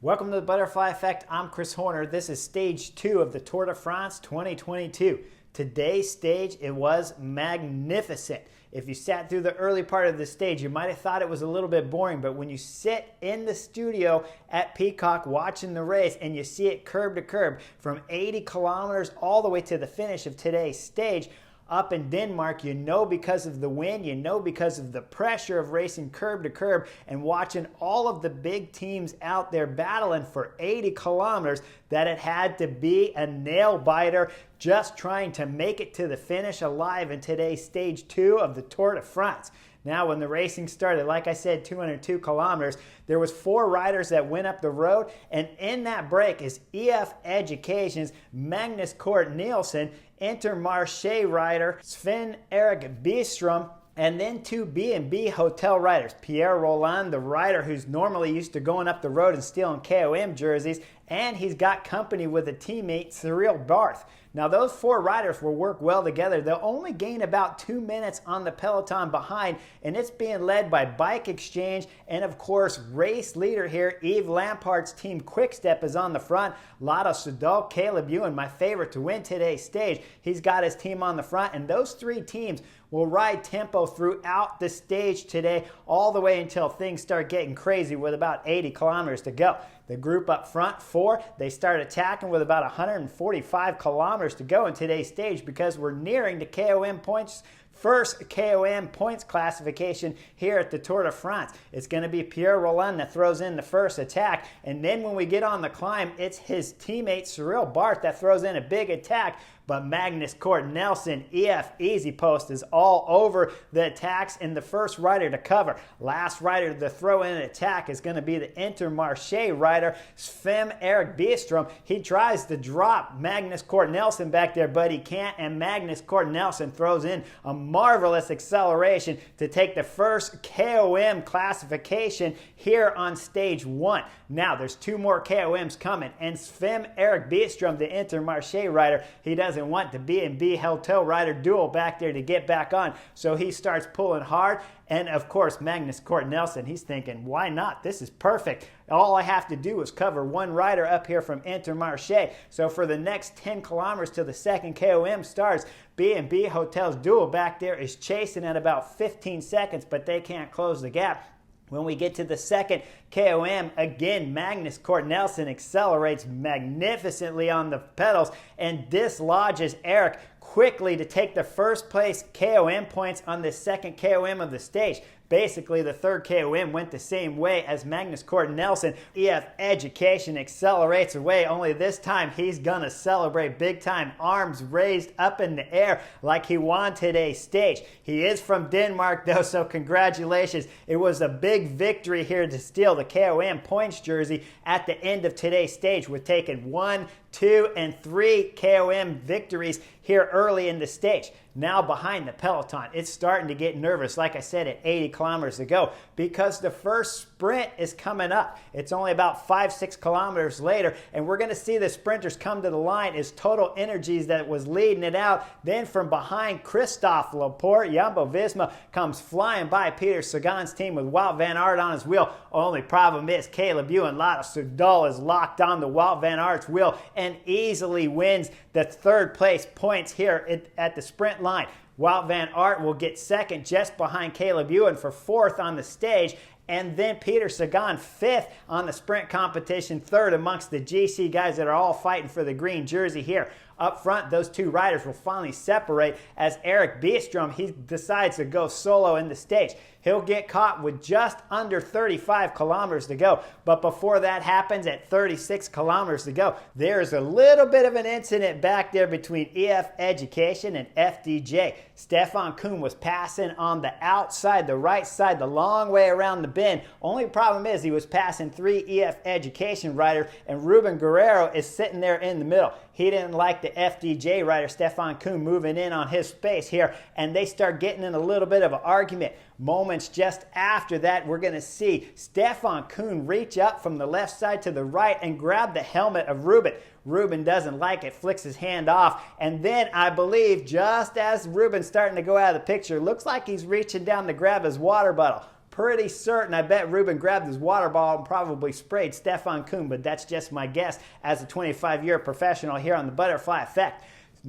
Welcome to the Butterfly Effect. I'm Chris Horner. This is stage 2 of the Tour de France 2022. Today's stage, it was magnificent. If you sat through the early part of the stage, you might have thought it was a little bit boring, but when you sit in the studio at Peacock watching the race and you see it curb to curb from 80 kilometers all the way to the finish of today's stage, up in Denmark, you know because of the wind, you know because of the pressure of racing curb to curb and watching all of the big teams out there battling for 80 kilometers that it had to be a nail biter just trying to make it to the finish alive in today's stage 2 of the Tour de France. Now, when the racing started, like I said, 202 kilometers, there was 4 riders that went up the road, and in that break is EF Education's Magnus Cort Nielsen, Intermarché rider Sven-Erik Byström, and then 2 B&B hotel riders, Pierre Rolland, the rider who's normally used to going up the road and stealing KOM jerseys, and he's got company with a teammate, Cyril Barth. Now, those 4 riders will work well together. They'll only gain about 2 minutes on the peloton behind, and it's being led by Bike Exchange, and of course, race leader here, Yves Lampart's team Quickstep is on the front. Lotto Soudal, Caleb Ewan, my favorite to win today's stage. He's got his team on the front, and those 3 teams will ride tempo throughout the stage today, all the way until things start getting crazy with about 80 kilometers to go. The group up front, 4, they start attacking with about 145 kilometers to go in today's stage because we're nearing the KOM points. First KOM points classification here at the Tour de France. It's going to be Pierre Rolland that throws in the first attack, and then when we get on the climb, it's his teammate Cyril Barth that throws in a big attack. But Magnus Cort Nielsen, EF Easy Post, is all over the attacks and the first rider to cover. Last rider to throw in an attack is going to be the Intermarché rider, Sven-Erik Byström. He tries to drop Magnus Cort Nielsen back there, but he can't, and Magnus Cort Nielsen throws in a marvelous acceleration to take the first KOM classification here on stage 1. Now, there's 2 more KOMs coming, and Sven-Erik Byström, the Intermarché rider, he doesn't want the B&B hotel rider duel back there to get back on, so he starts pulling hard. And of course, Magnus Cort Nielsen, he's thinking, why not? This is perfect. All I have to do is cover 1 rider up here from Intermarché. So for the next 10 kilometers till the second KOM starts, B&B Hotel's duel back there is chasing at about 15 seconds, but they can't close the gap. When we get to the second KOM, again, Magnus Cort Nielsen accelerates magnificently on the pedals and dislodges Eric quickly to take the first place KOM points on the second KOM of the stage. Basically, the third KOM went the same way as Magnus Cort Nielsen. EF Education accelerates away, only this time he's gonna celebrate big time, arms raised up in the air like he won today's stage. He is from Denmark though, so congratulations. It was a big victory here to steal the KOM points jersey at the end of today's stage. We're taking 1, 2, and 3 KOM victories here early in the stage. Now behind the peloton, it's starting to get nervous, like I said, at 80 kilometers to go, because the first sprint is coming up. It's only about 5-6 kilometers later, and we're going to see the sprinters come to the line as Total Energies that was leading it out. Then from behind, Christophe Laporte, Jumbo-Visma, comes flying by Peter Sagan's team with Wout van Aert on his wheel. Only problem is Caleb Ewan, Lotto Soudal is locked on the Wout van Aert's wheel and easily wins the 3rd place points here at the sprint line. Wout van Aert will get 2nd just behind Caleb Ewan for 4th on the stage, and then Peter Sagan 5th on the sprint competition, 3rd amongst the GC guys that are all fighting for the green jersey here. Up front, those 2 riders will finally separate as Erik Byström, he decides to go solo in the stage. He'll get caught with just under 35 kilometers to go. But before that happens, at 36 kilometers to go, there's a little bit of an incident back there between EF Education and FDJ. Stefan Kuhn was passing on the outside, the right side, the long way around the bend. Only problem is he was passing 3 EF Education riders, and Ruben Guerrero is sitting there in the middle. He didn't like the FDJ rider, Stefan Kuhn, moving in on his space here, and they start getting in a little bit of an argument. Moments just after that, we're going to see Stefan Kuhn reach up from the left side to the right and grab the helmet of Ruben. Ruben doesn't like it, flicks his hand off, and then I believe just as Ruben's starting to go out of the picture, looks like he's reaching down to grab his water bottle. pretty certain I bet Ruben grabbed his water bottle and probably sprayed Stefan Kuhn, but that's just my guess as a 25-year professional here on the Butterfly Effect.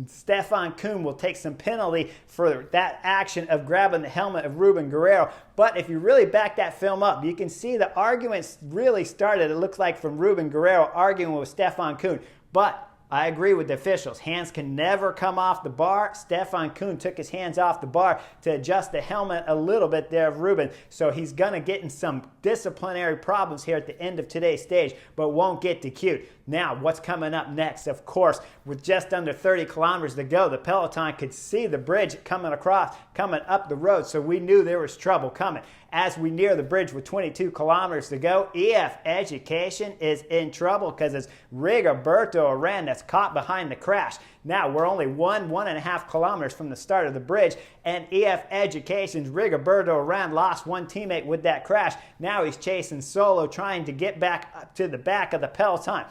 Stefan Kuhn will take some penalty for that action of grabbing the helmet of Ruben Guerrero. But if you really back that film up, you can see the arguments really started, it looks like, from Ruben Guerrero arguing with Stefan Kuhn. But I agree with the officials. Hands can never come off the bar. Stefan Kuhn took his hands off the bar to adjust the helmet a little bit there of Ruben. So he's going to get in some disciplinary problems here at the end of today's stage, but won't get DQ'd. Now, what's coming up next? Of course, with just under 30 kilometers to go, the peloton could see the bridge coming up the road, so we knew there was trouble coming. As we near the bridge with 22 kilometers to go, EF Education is in trouble because it's Rigoberto Urán that's caught behind the crash. Now, we're only 1.5 kilometers from the start of the bridge, and EF Education's Rigoberto Urán lost one teammate with that crash. Now he's chasing solo, trying to get back up to the back of the peloton.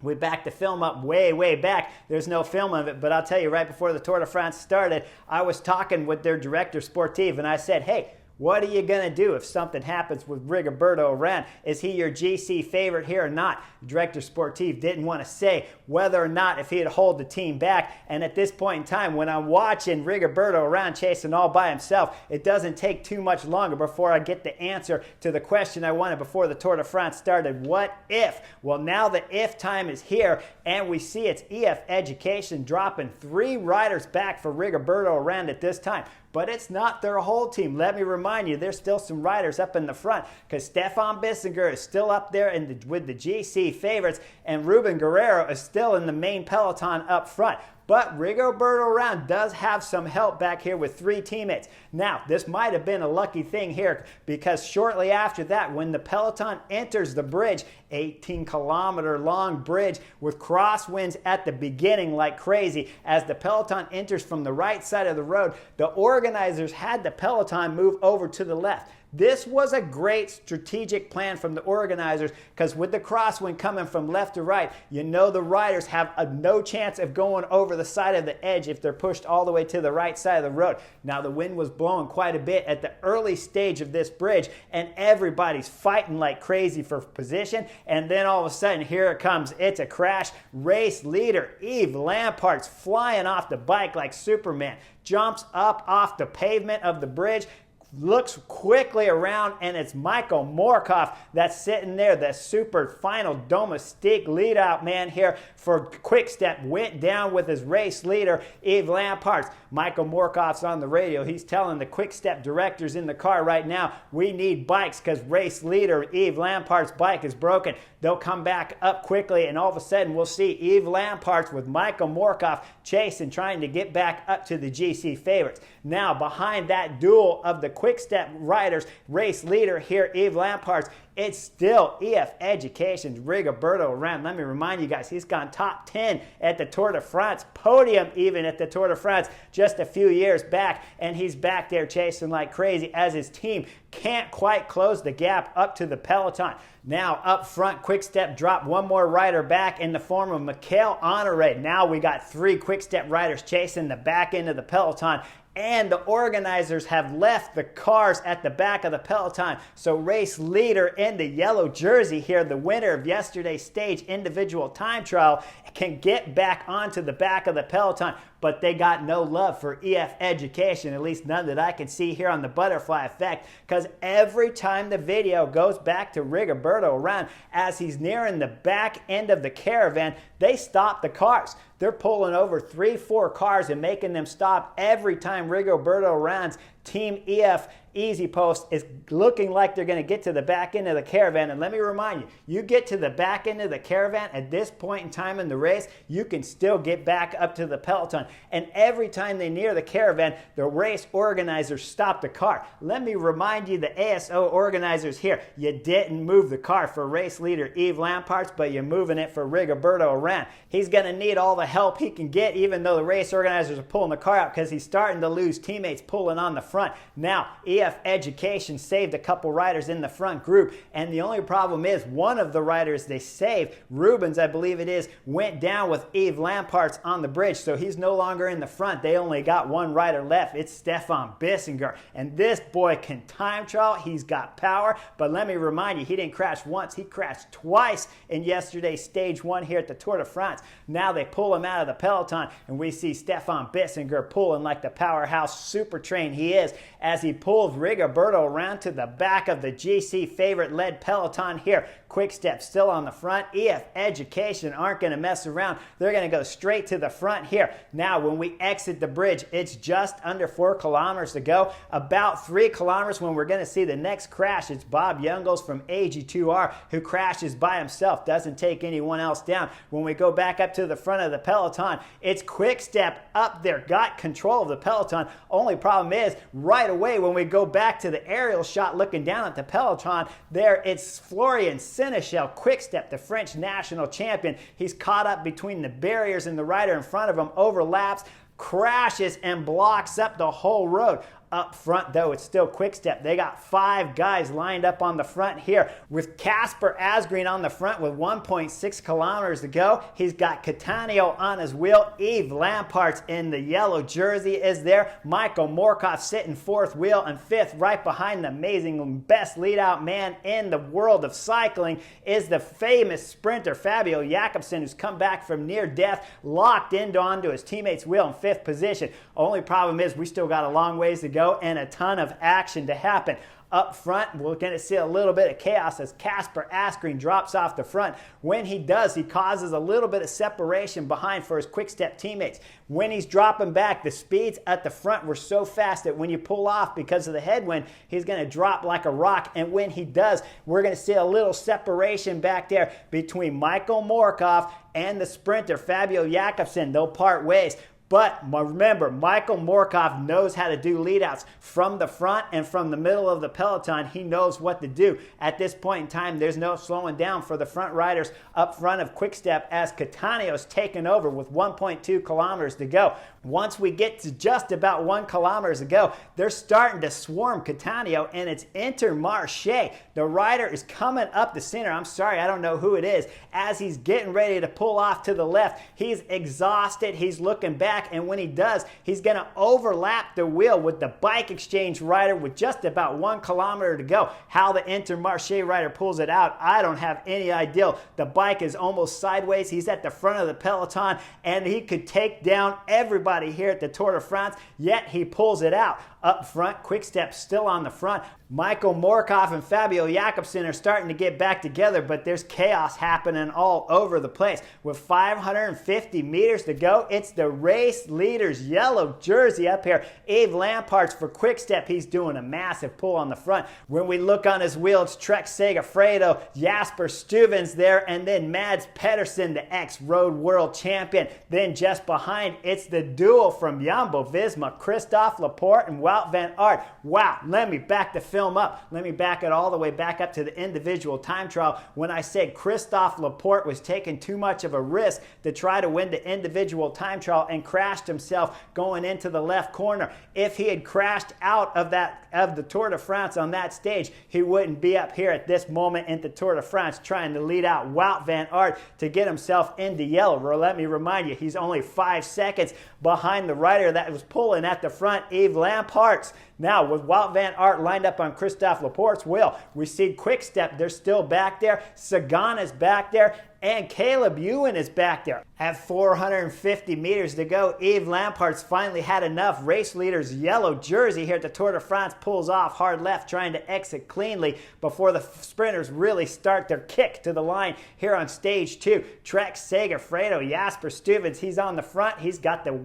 We backed the film up way back. There's no film of it, but I'll tell you, right before the Tour de France started, I was talking with their director sportif, and I said, hey, what are you going to do if something happens with Rigoberto Urán? Is he your GC favorite here or not? Director Sportif didn't want to say whether or not if he'd hold the team back. And at this point in time, when I'm watching Rigoberto Urán chasing all by himself, it doesn't take too much longer before I get the answer to the question I wanted before the Tour de France started. What if? Well, now the if time is here, and we see it's EF Education dropping 3 riders back for Rigoberto Urán at this time. But it's not their whole team. Let me remind you, there's still some riders up in the front because Stefan Bissinger is still up there with the GC favorites, and Ruben Guerrero is still in the main peloton up front. But Rigoberto Urán does have some help back here with 3 teammates. Now, this might have been a lucky thing here because shortly after that, when the peloton enters the bridge, 18-kilometer long bridge with crosswinds at the beginning like crazy, as the peloton enters from the right side of the road, the organizers had the peloton move over to the left. This was a great strategic plan from the organizers because with the crosswind coming from left to right, you know the riders have no chance of going over the side of the edge if they're pushed all the way to the right side of the road. Now, the wind was blowing quite a bit at the early stage of this bridge, and everybody's fighting like crazy for position, and then all of a sudden, here it comes. It's a crash. Race leader Yves Lampart's flying off the bike like Superman, jumps up off the pavement of the bridge, looks quickly around, and it's Michael Morkov that's sitting there, the super final domestique lead-out man here for Quick-Step, went down with his race leader, Yves Lampaert. Michael Morkov's on the radio. He's telling the Quick-Step directors in the car right now, we need bikes because race leader Yves Lampaert's bike is broken. They'll come back up quickly, and all of a sudden we'll see Yves Lampaert with Michael Morkov chasing, trying to get back up to the GC favorites. Now, behind that duel of the Quick-Step riders, race leader here, Yves Lampaert, it's still EF Education's Rigoberto Urán. Let me remind you guys, he's gone top 10 at the Tour de France, podium even at the Tour de France just a few years back, and he's back there chasing like crazy as his team can't quite close the gap up to the peloton. Now up front, Quick-Step dropped one more rider back in the form of Mikel Honore. Now we got 3 Quick-Step riders chasing the back end of the peloton, and the organizers have left the cars at the back of the peloton. So race leader in the yellow jersey here, the winner of yesterday's stage individual time trial, can get back onto the back of the peloton. But they got no love for EF Education, at least none that I can see here on the Butterfly Effect, because every time the video goes back to Rigoberto Urán as he's nearing the back end of the caravan, they stop the cars. They're pulling over 3-4 cars and making them stop every time Rigoberto Urán's Team EF Easy Post is looking like they're going to get to the back end of the caravan. And let me remind you, you get to the back end of the caravan at this point in time in the race, you can still get back up to the peloton. And every time they near the caravan, the race organizers stop the car. Let me remind you, the ASO organizers here, you didn't move the car for race leader Yves Lampaert, but you're moving it for Rigoberto Urán. He's going to need all the help he can get, even though the race organizers are pulling the car out, because he's starting to lose teammates pulling on the front. front. Now, EF Education saved a couple riders in the front group, and the only problem is one of the riders they saved, Rubens, I believe it is, went down with Yves Lamparts on the bridge, so he's no longer in the front. They only got one rider left. It's Stefan Bissinger, and this boy can time trial. He's got power, but let me remind you, he didn't crash once. He crashed twice in yesterday's stage 1 here at the Tour de France. Now they pull him out of the peloton, and we see Stefan Bissinger pulling like the powerhouse super train he is as he pulls Rigoberto around to the back of the GC favorite-led peloton here. Quick Step still on the front. EF Education aren't going to mess around. They're going to go straight to the front here. Now, when we exit the bridge, it's just under 4 kilometers to go. About 3 kilometers when we're going to see the next crash. It's Bob Jungels from AG2R who crashes by himself, doesn't take anyone else down. When we go back up to the front of the peloton, it's Quick Step up there, got control of the peloton. Only problem is, right away when we go back to the aerial shot looking down at the peloton, there it's Florian Sénéchal, Quick Step, the French national champion. He's caught up between the barriers and the rider in front of him, overlaps, crashes, and blocks up the whole road. Up front, though, it's still Quick Step. They got 5 guys lined up on the front here with Casper Asgreen on the front with 1.6 kilometers to go. He's got Cattaneo on his wheel. Yves Lamparts in the yellow jersey is there. Michael Morkov sitting 4th wheel and 5th right behind the amazing best lead-out man in the world of cycling is the famous sprinter Fabio Jakobsen, who's come back from near death, locked onto his teammate's wheel in 5th position. Only problem is we still got a long ways to go and a ton of action to happen. Up front, we're going to see a little bit of chaos as Casper Asgreen drops off the front. When he does, he causes a little bit of separation behind for his Quick Step teammates. When he's dropping back, the speeds at the front were so fast that when you pull off because of the headwind, he's going to drop like a rock. And when he does, we're going to see a little separation back there between Michael Morkov and the sprinter Fabio Jakobsen. They'll part ways. But remember, Michael Morkov knows how to do leadouts from the front and from the middle of the peloton. He knows what to do. At this point in time, there's no slowing down for the front riders up front of Quick Step as Cattaneo's taken over with 1.2 kilometers to go. Once we get to just about 1 kilometer to go, they're starting to swarm Cattaneo, and it's Intermarché. The rider is coming up the center. I'm sorry, I don't know who it is. As he's getting ready to pull off to the left, he's exhausted. He's looking back. And when he does, he's going to overlap the wheel with the Bike Exchange rider with just about 1 kilometer to go. How the Intermarché rider pulls it out, I don't have any idea. The bike is almost sideways. He's at the front of the peloton, and he could take down everybody here at the Tour de France, yet he pulls it out. Up front, Quick Step still on the front. Michael Morkov and Fabio Jakobsen are starting to get back together, but there's chaos happening all over the place. With 550 meters to go, it's the race leader's yellow jersey up here. Yves Lamparts for Quick Step. He's doing a massive pull on the front. When we look on his wheel, it's Trek Segafredo, Jasper Stuyvens there, and then Mads Pedersen, the ex-road world champion. Then just behind, it's the duo from Jumbo-Visma, Christophe Laporte and Wout van Aert. Wow, let me back the film up. Let me back it all the way back up to the individual time trial when I said Christophe Laporte was taking too much of a risk to try to win the individual time trial and crashed himself going into the left corner. If he had crashed out of the Tour de France on that stage, he wouldn't be up here at this moment in the Tour de France trying to lead out Wout van Aert to get himself into yellow. Let me remind you, he's only 5 seconds behind the rider that was pulling at the front, Yves Lamparts. Now, with Wout van Aert lined up on Christophe Laporte's wheel, we see Quick Step. They're still back there. Sagan is back there. And Caleb Ewan is back there. At 450 meters to go, Yves Lamparts finally had enough. Race leader's yellow jersey here at the Tour de France pulls off hard left, trying to exit cleanly before the sprinters really start their kick to the line here on stage 2. Trek Segafredo, Jasper Stuyvens, he's on the front. He's got the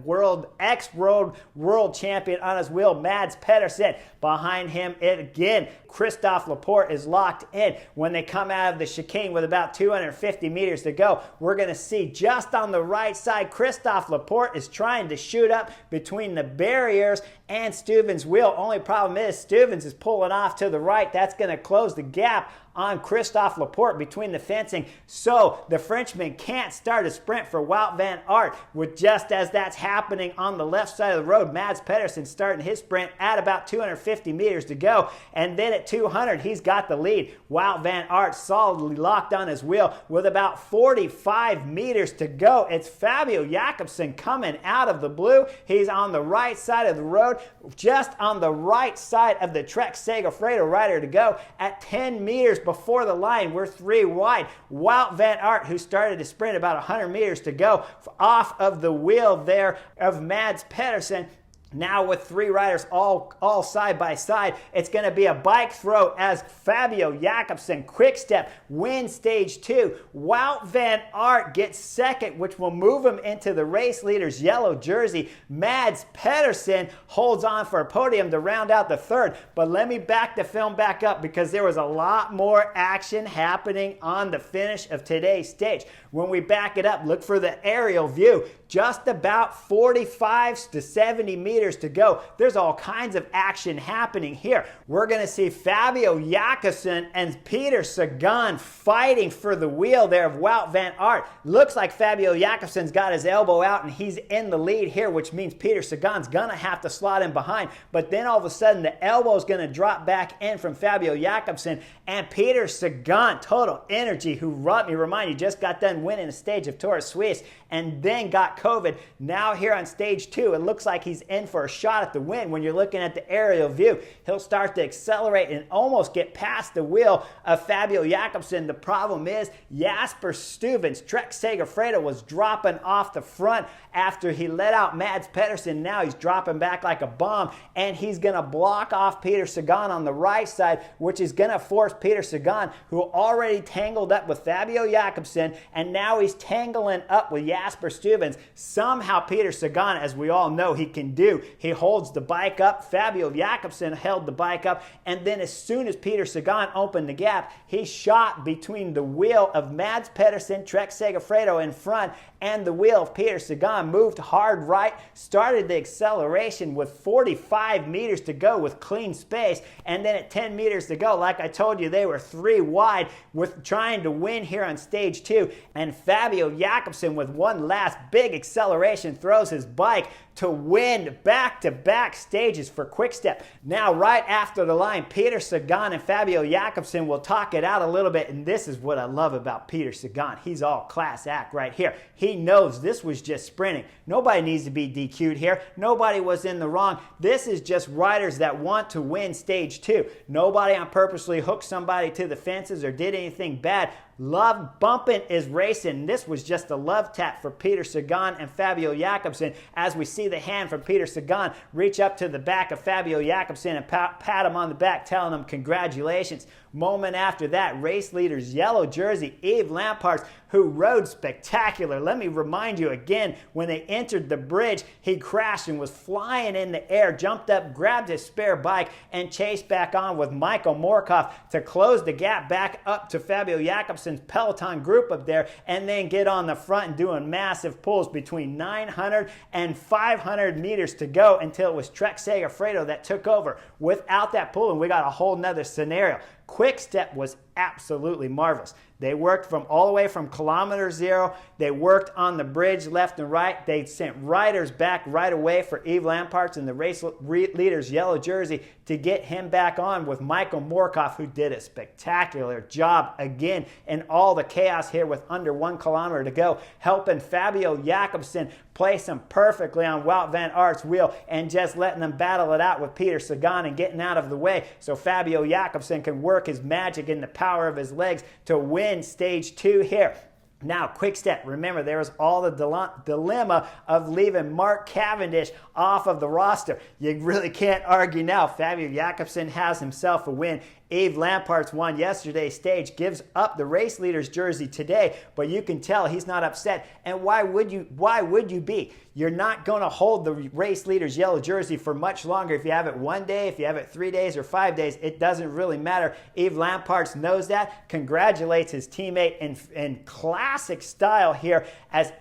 ex-road world champion on his wheel, Mads Pedersen. Behind him, again, Christophe Laporte is locked in. When they come out of the chicane with about 250 meters to go, we're going to see just on the right side, Christophe Laporte is trying to shoot up between the barriers and Stuyvens' wheel. Only problem is Stuyvens is pulling off to the right. That's going to close the gap on Christophe Laporte between the fencing. So the Frenchman can't start a sprint for Wout van Aert. With just as that's happening on the left side of the road, Mads Pedersen starting his sprint at about 250 meters to go. And then at 200, he's got the lead. Wout van Aert solidly locked on his wheel with about 45 meters to go. It's Fabio Jakobsen coming out of the blue. He's on the right side of the road, just on the right side of the Trek Segafredo rider to go. At 10 meters before the line, we're 3 wide. Wout van Aert, who started to sprint about 100 meters to go, off of the wheel there of Mads Pedersen. Now with 3 riders all side by side, it's going to be a bike throw as Fabio Jakobsen, Quick Step, wins stage 2. Wout van Aert gets second, which will move him into the race leader's yellow jersey. Mads Pedersen holds on for a podium to round out the third. But let me back the film back up because there was a lot more action happening on the finish of today's stage. When we back it up, look for the aerial view. Just about 45 to 70 meters to go. There's all kinds of action happening here. We're going to see Fabio Jakobsen and Peter Sagan fighting for the wheel there of Wout van Aert. Looks like Fabio Jakobsen's got his elbow out and he's in the lead here, which means Peter Sagan's going to have to slot in behind. But then all of a sudden the elbow is going to drop back in from Fabio Jakobsen, and Peter Sagan, total energy, who, let me remind you, just got done winning a stage of Tour de Suisse and then got COVID. Now here on stage 2, it looks like he's in for a shot at the win. When you're looking at the aerial view, he'll start to accelerate and almost get past the wheel of Fabio Jakobsen. The problem is Jasper Stuyven's Trek Segafredo was dropping off the front after he let out Mads Pedersen. Now he's dropping back like a bomb, and he's going to block off Peter Sagan on the right side, which is going to force Peter Sagan, who already tangled up with Fabio Jakobsen, and now he's tangling up with Jasper Stuyvens. Somehow Peter Sagan, as we all know he can do, he holds the bike up. Fabio Jakobsen held the bike up, and then as soon as Peter Sagan opened the gap, he shot between the wheel of Mads Pedersen, Trek Segafredo in front, and the wheel of Peter Sagan, moved hard right, started the acceleration with 45 meters to go with clean space, and then at 10 meters to go, like I told you, they were 3 wide with trying to win here on stage 2, and Fabio Jakobsen with one last big acceleration throws his bike to win back-to-back stages for Quick Step. Now, right after the line, Peter Sagan and Fabio Jakobsen will talk it out a little bit, and this is what I love about Peter Sagan. He's all class act right here. He knows this was just sprinting. Nobody needs to be DQ'd here. Nobody was in the wrong. This is just riders that want to win stage 2. Nobody on purposely hooked somebody to the fences or did anything bad. Love bumping is racing. This was just a love tap for Peter Sagan and Fabio Jakobsen as we see the hand from Peter Sagan reach up to the back of Fabio Jakobsen and pat him on the back, telling him congratulations. Moment after that, race leader's yellow jersey, Yves Lampaert, who rode spectacular. Let me remind you again, when they entered the bridge, he crashed and was flying in the air, jumped up, grabbed his spare bike, and chased back on with Michael Morkov to close the gap back up to Fabio Jakobsen's peloton group up there, and then get on the front and doing massive pulls between 900 and 500 meters to go until it was Trek Segafredo that took over. Without that pulling, we got a whole nother scenario. Quick Step was absolutely marvelous. They worked from all the way from kilometer 0. They worked on the bridge left and right. They sent riders back right away for Yves Lampaert in the race leader's yellow jersey to get him back on with Michael Morkov, who did a spectacular job again in all the chaos here with under 1 kilometer to go, helping Fabio Jakobsen place him perfectly on Wout van Aert's wheel and just letting them battle it out with Peter Sagan and getting out of the way so Fabio Jakobsen can work his magic in the power of his legs to win stage 2 here. Now, Quick Step, remember there was all the dilemma of leaving Mark Cavendish off of the roster. You really can't argue now. Fabio Jakobsen has himself a win. Yves Lampaert's won yesterday's stage, gives up the race leader's jersey today, but you can tell he's not upset. And why would you be? You're not going to hold the race leader's yellow jersey for much longer. If you have it 1 day, if you have it 3 days or 5 days, it doesn't really matter. Yves Lampaert knows that, congratulates his teammate in classic style here as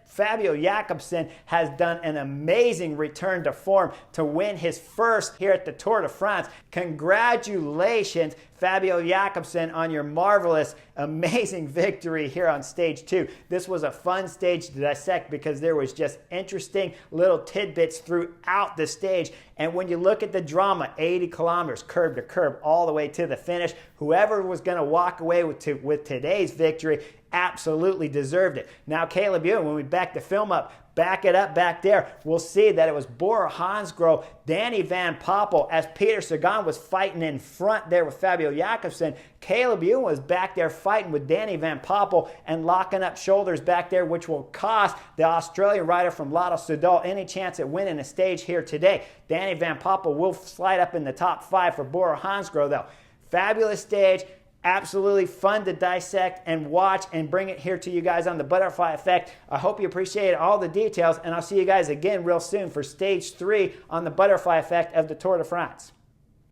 Fabio Jakobsen has done an amazing return to form to win his first here at the Tour de France. Congratulations, Fabio Jakobsen on your marvelous, amazing victory here on stage 2. This was a fun stage to dissect because there was just interesting little tidbits throughout the stage. And when you look at the drama, 80 kilometers, curb to curb, all the way to the finish, whoever was going to walk away with today's victory absolutely deserved it. Now, Caleb Ewan, when we back the film up, back it up back there, we'll see that it was Bora Hansgrohe, Danny Van Poppel, as Peter Sagan was fighting in front there with Fabio Jakobsen. Caleb Ewan was back there fighting with Danny Van Poppel and locking up shoulders back there, which will cost the Australian rider from Lotto Soudal any chance at winning a stage here today. Danny Van Poppel will slide up in the top 5 for Bora Hansgrohe, though. Fabulous stage. Absolutely fun to dissect and watch and bring it here to you guys on the Butterfly Effect. I hope you appreciate all the details, and I'll see you guys again real soon for stage 3 on the Butterfly Effect of the Tour de France.